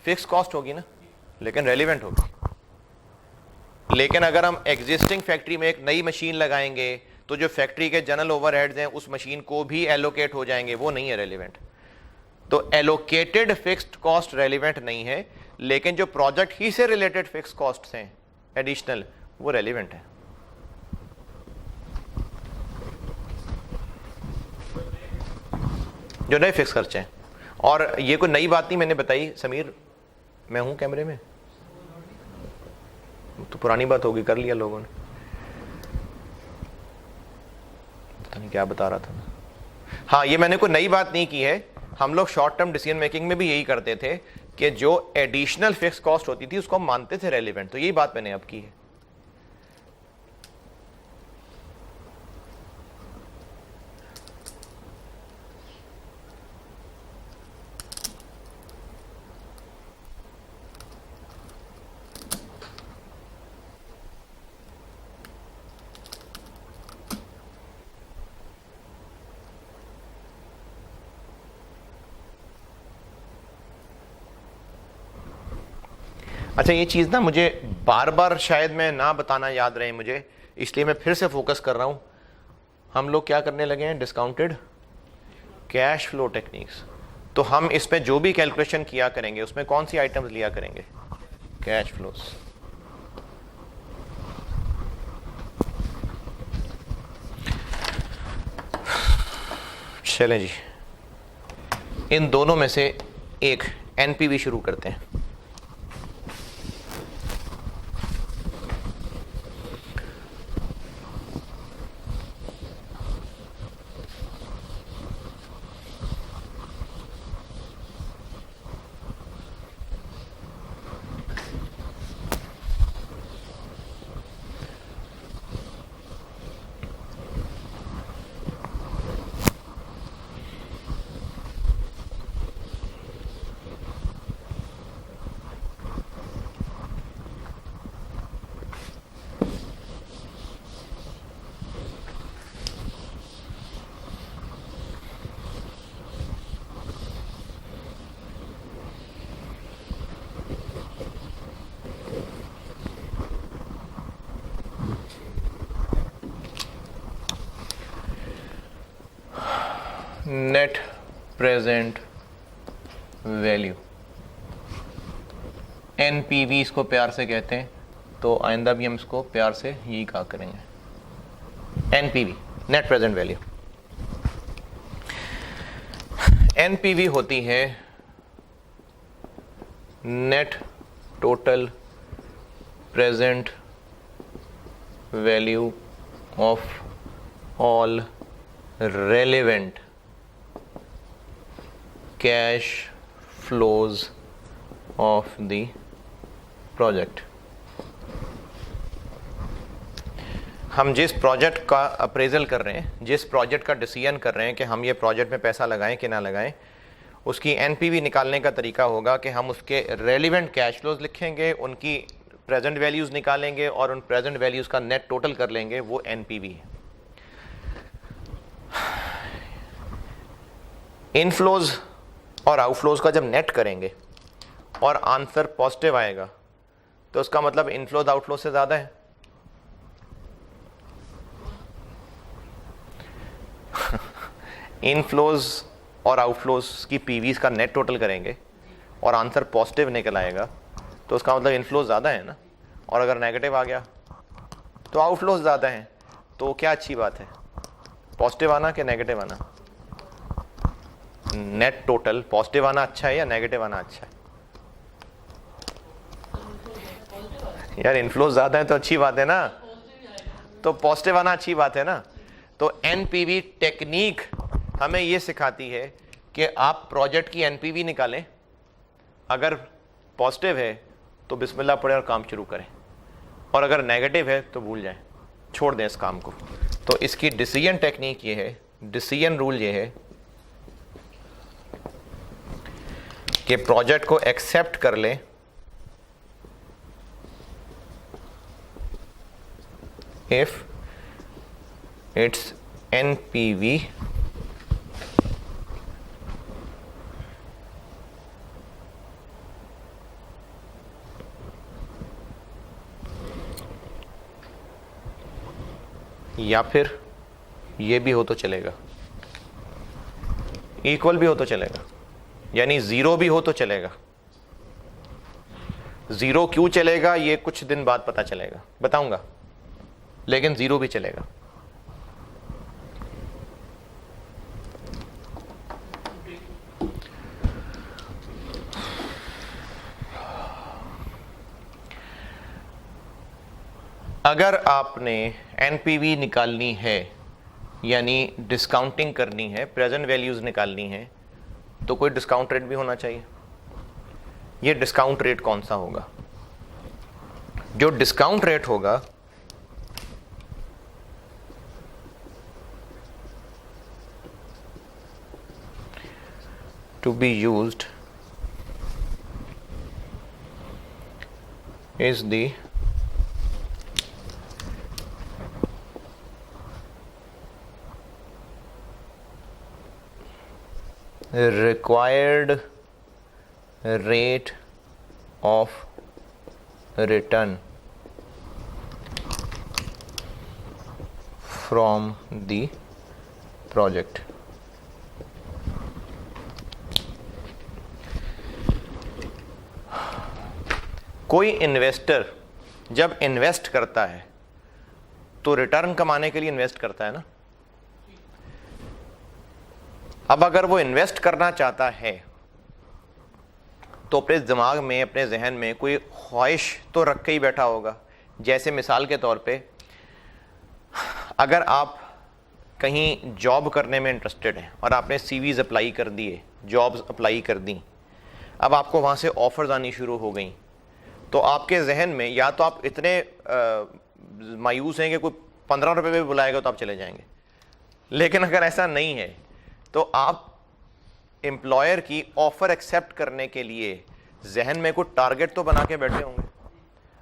फिक्स कॉस्ट होगी ना, लेकिन रेलिवेंट होगी। लेकिन अगर हम एग्जिस्टिंग फैक्ट्री में एक नई मशीन लगाएंगे तो जो फैक्ट्री के जनरल ओवरहेड्स हैं उस मशीन को भी एलोकेट हो जाएंगे, वो नहीं है रेलिवेंट। तो एलोकेटेड फिक्स्ड कॉस्ट रेलिवेंट नहीं है, लेकिन जो प्रोजेक्ट ही से रिलेटेड फिक्स्ड कॉस्ट हैं एडिशनल, वो रेलिवेंट है। जो नए फिक्स खर्चे हैं। और ये कोई नई बात नहीं मैंने बताई समीर, मैं हूं कैमरे में, तो पुरानी बात होगी, कर लिया लोगों ने, पता नहीं क्या बता रहा था मैं। हाँ, ये मैंने कोई नई बात नहीं की है, हम लोग शॉर्ट टर्म डिसीजन मेकिंग में भी यही करते थे कि जो एडिशनल फिक्स कॉस्ट होती थी उसको हम मानते थे रेलिवेंट, तो यही बात मैंने अब की है। अच्छा, ये चीज़ ना मुझे बार बार शायद मैं ना बताना याद रहे मुझे, इसलिए मैं फिर से फोकस कर रहा हूँ। हम लोग क्या करने लगे हैं, डिस्काउंटेड कैश फ्लो टेक्निक्स। तो हम इस पे जो भी कैलकुलेशन किया करेंगे उसमें कौन सी आइटम्स लिया करेंगे, कैश फ्लोज। चलें जी, इन दोनों में से एक एनपीवी शुरू करते हैं। नेट प्रेजेंट वैल्यू, एनपीवी इसको प्यार से कहते हैं, तो आइंदा भी हम इसको प्यार से यही कहा करेंगे, NPV, net present value. NPV होती है net total present value of all relevant cash flows of the project. हम जिस प्रोजेक्ट का अप्रेजल कर रहे हैं, जिस प्रोजेक्ट का डिसीजन कर रहे हैं कि हम ये प्रोजेक्ट में पैसा लगाएं कि ना लगाएं, उसकी एनपीवी निकालने का तरीका होगा कि हम उसके रेलिवेंट कैश फ्लोज लिखेंगे, उनकी प्रेजेंट वैल्यूज निकालेंगे और उन प्रेजेंट वैल्यूज का नेट टोटल कर लेंगे, वो एनपीवी है। इनफ्लोज और आउटफ्लोज का जब नेट करेंगे और आंसर पॉजिटिव आएगा तो उसका मतलब इनफ्लोज आउटफ्लोज से ज्यादा है। इनफ्लोज और आउटफ्लोज की पीवीज का नेट टोटल करेंगे और आंसर पॉजिटिव निकल आएगा तो उसका मतलब इनफ्लोज ज़्यादा है ना, और अगर नेगेटिव आ गया तो आउटफ्लोज ज़्यादा है। तो क्या अच्छी बात है, पॉजिटिव आना कि नेगेटिव आना? नेट टोटल पॉजिटिव आना अच्छा है या नेगेटिव आना अच्छा है? यार इनफ्लोज ज़्यादा है तो अच्छी बात है ना, तो पॉजिटिव आना अच्छी बात है ना। तो एनपीवी टेक्निक हमें ये सिखाती है कि आप प्रोजेक्ट की एनपीवी निकालें, अगर पॉजिटिव है तो बिस्मिल्लाह पढ़े और काम शुरू करें, और अगर नेगेटिव है तो भूल जाएं, छोड़ दें इस काम को। तो इसकी डिसीजन टेक्निक ये है, डिसीजन रूल ये है कि प्रोजेक्ट को एक्सेप्ट कर लें इफ इट्स एनपीवी या फिर ये भी हो तो चलेगा, इक्वल भी हो तो चलेगा, यानी जीरो भी हो तो चलेगा। जीरो क्यों चलेगा ये कुछ दिन बाद पता चलेगा, बताऊंगा, लेकिन जीरो भी चलेगा। अगर आपने एनपीवी निकालनी है यानी डिस्काउंटिंग करनी है, प्रेजेंट वैल्यूज निकालनी है, तो कोई डिस्काउंट रेट भी होना चाहिए। ये डिस्काउंट रेट कौन सा होगा? जो डिस्काउंट रेट होगा to be used is the required rate of return from the project। कोई इन्वेस्टर जब इन्वेस्ट करता है तो रिटर्न कमाने के लिए इन्वेस्ट करता है ना। अब अगर वो इन्वेस्ट करना चाहता है तो अपने दिमाग में, अपने जहन में कोई ख्वाहिश तो रख के ही बैठा होगा। जैसे मिसाल के तौर पे, अगर आप कहीं जॉब करने में इंटरेस्टेड हैं और आपने सीवीज अप्लाई कर दिए, जॉब्स अप्लाई कर दी, अब आपको वहाँ से ऑफर्स आनी शुरू हो गई, तो आपके जहन में या तो आप इतने मायूस हैं कि कोई 15 रुपये में बुलाएगा तो आप चले जाएंगे, लेकिन अगर ऐसा नहीं है तो आप एम्प्लॉयर की ऑफर एक्सेप्ट करने के लिए जहन में कुछ टारगेट तो बना के बैठे होंगे।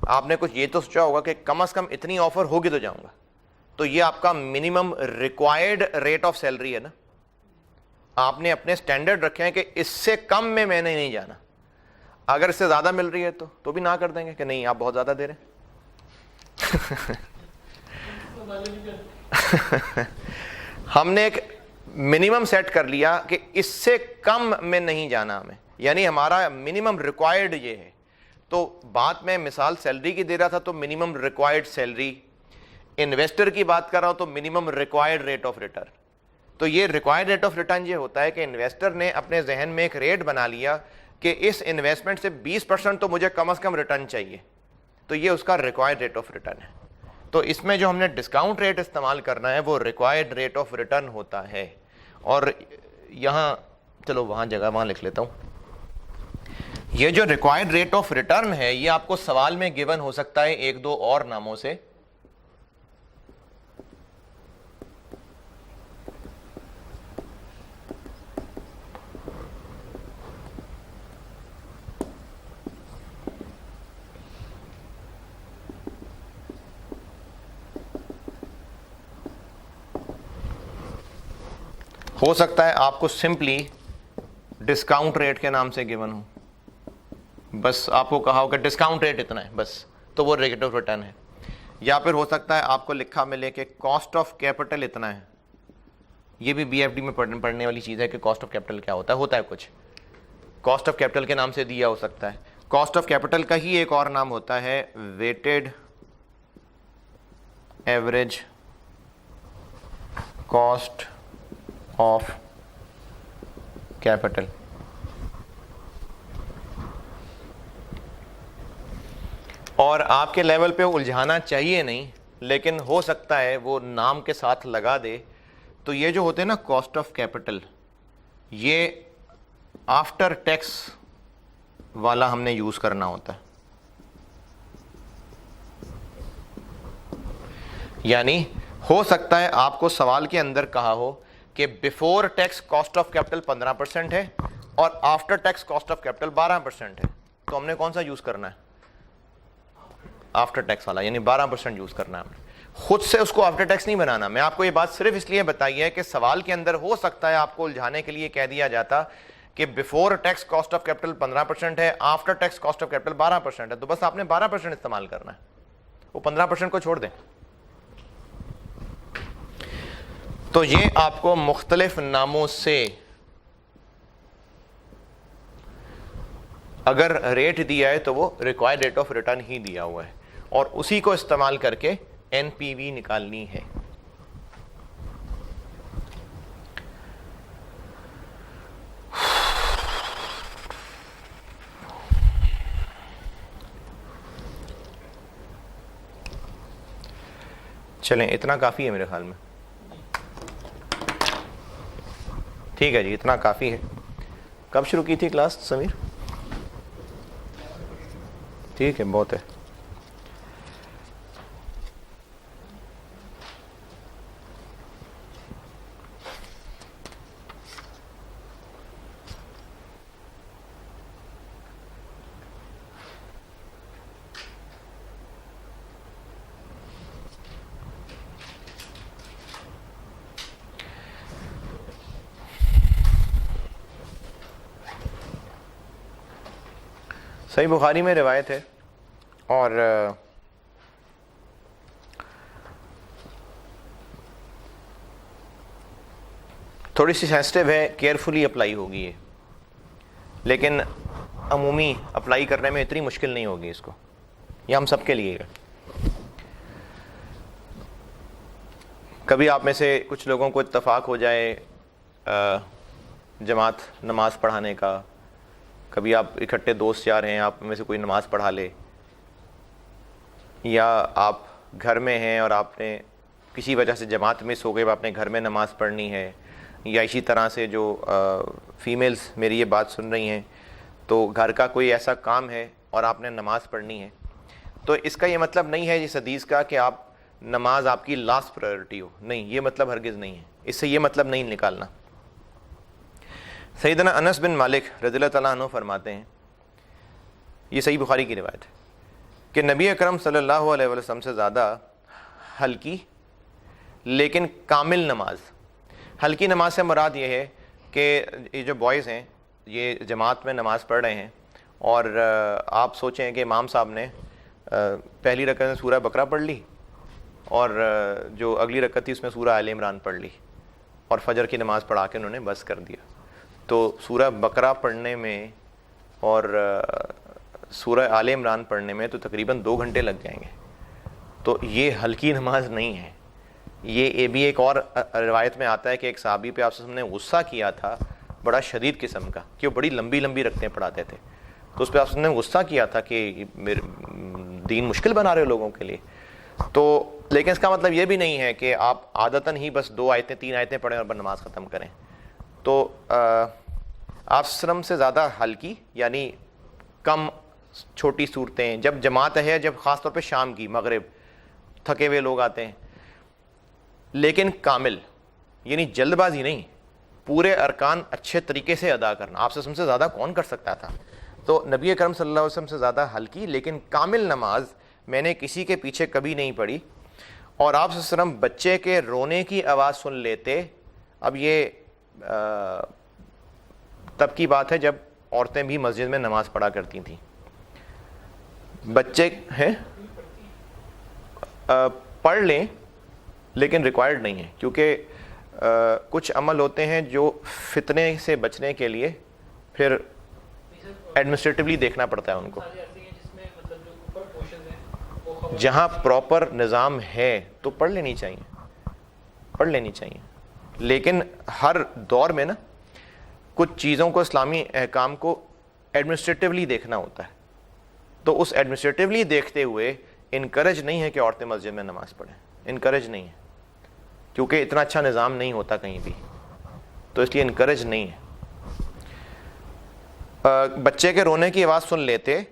आपने कुछ ये तो सोचा होगा कि कम से कम इतनी ऑफर होगी तो जाऊंगा, तो ये आपका minimum required rate of salary है ना। आपने अपने स्टैंडर्ड रखे हैं कि इससे कम में मैंने नहीं जाना। अगर इससे ज्यादा मिल रही है तो भी ना कर देंगे कि नहीं आप बहुत ज्यादा दे रहे हैं। हमने एक मिनिमम सेट कर लिया कि इससे कम में नहीं जाना हमें, यानी हमारा मिनिमम रिक्वायर्ड ये है। तो बात में मिसाल सैलरी की दे रहा था तो मिनिमम रिक्वायर्ड सैलरी, इन्वेस्टर की बात कर रहा हूं तो minimum required rate of return. तो ये रिक्वायर्ड रेट ऑफ रिटर्न ये होता है कि इन्वेस्टर ने अपने जहन में एक रेट बना लिया कि इस इन्वेस्टमेंट से 20% तो मुझे कम से कम रिटर्न चाहिए, तो ये उसका रिक्वायर्ड रेट ऑफ रिटर्न है। तो इसमें जो हमने डिस्काउंट रेट इस्तेमाल करना है वो रिक्वायर्ड रेट ऑफ रिटर्न होता है। और यहाँ चलो वहाँ जगह वहाँ लिख लेता हूँ। ये जो रिक्वायर्ड रेट ऑफ रिटर्न है ये आपको सवाल में गिवन हो सकता है एक दो और नामों से। हो सकता है आपको सिंपली डिस्काउंट रेट के नाम से गिवन हो, बस आपको कहा हो कि डिस्काउंट रेट इतना है बस, तो वो रेट ऑफ रिटर्न है। या फिर हो सकता है आपको लिखा मिले कि कॉस्ट ऑफ कैपिटल इतना है। ये भी बीएफडी में पढ़ने वाली चीज़ है कि कॉस्ट ऑफ कैपिटल क्या होता है कुछ कॉस्ट ऑफ कैपिटल के नाम से दिया हो सकता है। कॉस्ट ऑफ कैपिटल का ही एक और नाम होता है weighted average cost of capital. और आपके लेवल पे उलझाना चाहिए नहीं, लेकिन हो सकता है वो नाम के साथ लगा दे। तो ये जो होते हैं ना कॉस्ट ऑफ कैपिटल, ये आफ्टर टैक्स वाला हमने यूज करना होता है। यानी हो सकता है आपको सवाल के अंदर कहा हो कि before tax cost of capital 15% है और after tax cost of capital 12% है, तो हमने कौन सा यूज करना है? आफ्टर टैक्स वाला, यानी 12% यूज करना है हमने। खुद से उसको आफ्टर टैक्स नहीं बनाना। मैं आपको ये बात सिर्फ इसलिए बताई है कि सवाल के अंदर हो सकता है आपको उलझाने के लिए कह दिया जाता कि before tax cost of capital 15% है, after tax cost of capital 12% है, तो बस आपने 12% इस्तेमाल करना है, वो 15% को छोड़ दें। तो ये आपको मुख्तलिफ नामों से अगर रेट दिया है तो वो रिक्वायर्ड रेट ऑफ रिटर्न ही दिया हुआ है और उसी को इस्तेमाल करके एनपीवी निकालनी है। चलें, इतना काफ़ी है मेरे ख्याल में। ठीक है जी, इतना काफ़ी है। कब शुरू की थी क्लास समीर? ठीक है, बहुत है। सही बुखारी में रिवायत है और थोड़ी सी सेंसिटिव है, केयरफुली अप्लाई होगी ये, लेकिन अमूमी अप्लाई करने में इतनी मुश्किल नहीं होगी इसको, ये हम सब के लिए है। कभी आप में से कुछ लोगों को इत्तफाक हो जाए जमात नमाज पढ़ाने का, कभी आप इकट्ठे दोस्त यार हैं, आप में से कोई नमाज पढ़ा ले, या आप घर में हैं और आपने किसी वजह से जमात मिस हो गई, आपने घर में नमाज पढ़नी है, या इसी तरह से जो फीमेल्स मेरी ये बात सुन रही हैं तो घर का कोई ऐसा काम है और आपने नमाज पढ़नी है, तो इसका ये मतलब नहीं है इस हदीस का कि आप नमाज आपकी लास्ट प्रायोरिटी हो, नहीं, ये मतलब हरगिज़ नहीं है, इससे ये मतलब नहीं निकालना। सैयदना अनस बिन मालिक रज़ियल्लाहु तआला अन्हु फरमाते हैं, ये सही बुखारी की रिवायत है कि नबी अकरम सल्लल्लाहु अलैहि वसल्लम से ज़्यादा हल्की लेकिन कामिल नमाज, हल्की नमाज से मुराद ये है कि ये जो बॉयज़ हैं ये जमात में नमाज पढ़ रहे हैं और आप सोचें कि इमाम साहब ने पहली रकत में सूरह बकरा पढ़ ली और जो अगली रकत थी उसमें सूरह आले इमरान पढ़ ली और फजर की नमाज़ पढ़ा के उन्होंने बस कर दिया, तो सूरह बकरा पढ़ने में और सूरह आले इमरान पढ़ने में तो तकरीबन 2 घंटे लग जाएंगे, तो ये हल्की नमाज नहीं है। ये भी एक और रिवायत में आता है कि एक साहबी पे आपसे हमने गुस्सा किया था बड़ा शदीद किस्म का, कि वो बड़ी लंबी लंबी रखते पढ़ाते थे, तो उस पर आपसे हमने गुस्सा किया था कि मेरे दीन मुश्किल बना रहे हो लोगों के लिए। तो लेकिन इसका मतलब ये भी नहीं है कि आप आदतन ही बस 2 आयतें 3 आयतें पढ़ें और नमाज ख़त्म करें। तो आप श्रम से ज़्यादा हल्की यानी कम छोटी सूरतें, जब जमात है, जब ख़ास तौर पे शाम की मगरिब थके हुए लोग आते हैं, लेकिन कामिल यानी जल्दबाजी नहीं, पूरे अरकान अच्छे तरीके से अदा करना। आपसे सबसे ज़्यादा कौन कर सकता था? तो नबी अकरम सल्लल्लाहु अलैहि वसल्लम से ज़्यादा हल्की लेकिन कामिल नमाज मैंने किसी के पीछे कभी नहीं पढ़ी। और आप सल्लम बच्चे के रोने की आवाज़ सुन लेते। अब ये तब की बात है जब औरतें भी मस्जिद में नमाज पढ़ा करती थीं। बच्चे हैं पढ़ लें लेकिन रिक्वायर्ड नहीं है, क्योंकि कुछ अमल होते हैं जो फितने से बचने के लिए फिर एडमिनिस्ट्रेटिवली देखना पड़ता है उनको। जहाँ प्रॉपर निज़ाम है तो पढ़ लेनी चाहिए, पढ़ लेनी चाहिए, लेकिन हर दौर में ना कुछ चीज़ों को, इस्लामी अहकाम को एडमिनिस्ट्रेटिवली देखना होता है। तो उस एडमिनिस्ट्रेटिवली देखते हुए इनकरेज नहीं है कि औरतें मस्जिद में नमाज़ पढ़ें, इनकरेज नहीं है, क्योंकि इतना अच्छा निज़ाम नहीं होता कहीं भी, तो इसलिए इनकरेज नहीं है। बच्चे के रोने की आवाज़ सुन लेते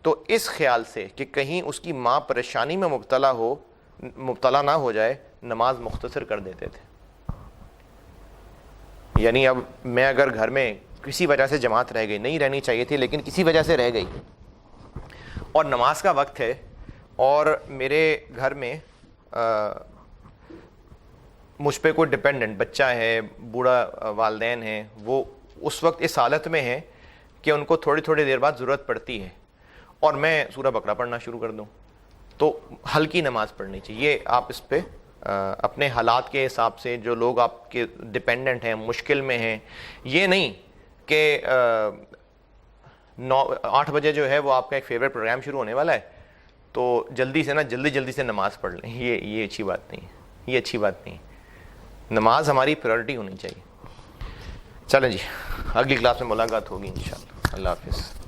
तो इस ख्याल से कि कहीं उसकी माँ परेशानी में मुब्तला ना हो जाए, नमाज मुख्तसर कर देते थे। यानी अब मैं अगर घर में किसी वजह से जमात रह गई, नहीं रहनी चाहिए थी लेकिन किसी वजह से रह गई और नमाज का वक्त है और मेरे घर में मुझ पे कोई डिपेंडेंट बच्चा है, बूढ़ा वालिदैन है, वो उस वक्त इस हालत में है कि उनको थोड़ी थोड़ी देर बाद ज़रूरत पड़ती है और मैं सूरह बकरा पढ़ना शुरू कर दूं, तो हल्की नमाज पढ़नी चाहिए। ये आप इस पे अपने हालात के हिसाब से, जो लोग आपके डिपेंडेंट हैं, मुश्किल में हैं, ये नहीं कि 8 बजे जो है वो आपका एक फेवरेट प्रोग्राम शुरू होने वाला है तो जल्दी से ना जल्दी से नमाज़ पढ़ लें। ये अच्छी बात नहीं है, ये अच्छी बात नहीं। नमाज हमारी प्रायोरिटी होनी चाहिए। चलें जी, अगली क्लास में मुलाकात होगी इंशाअल्लाह। अल्लाह हाफिज़।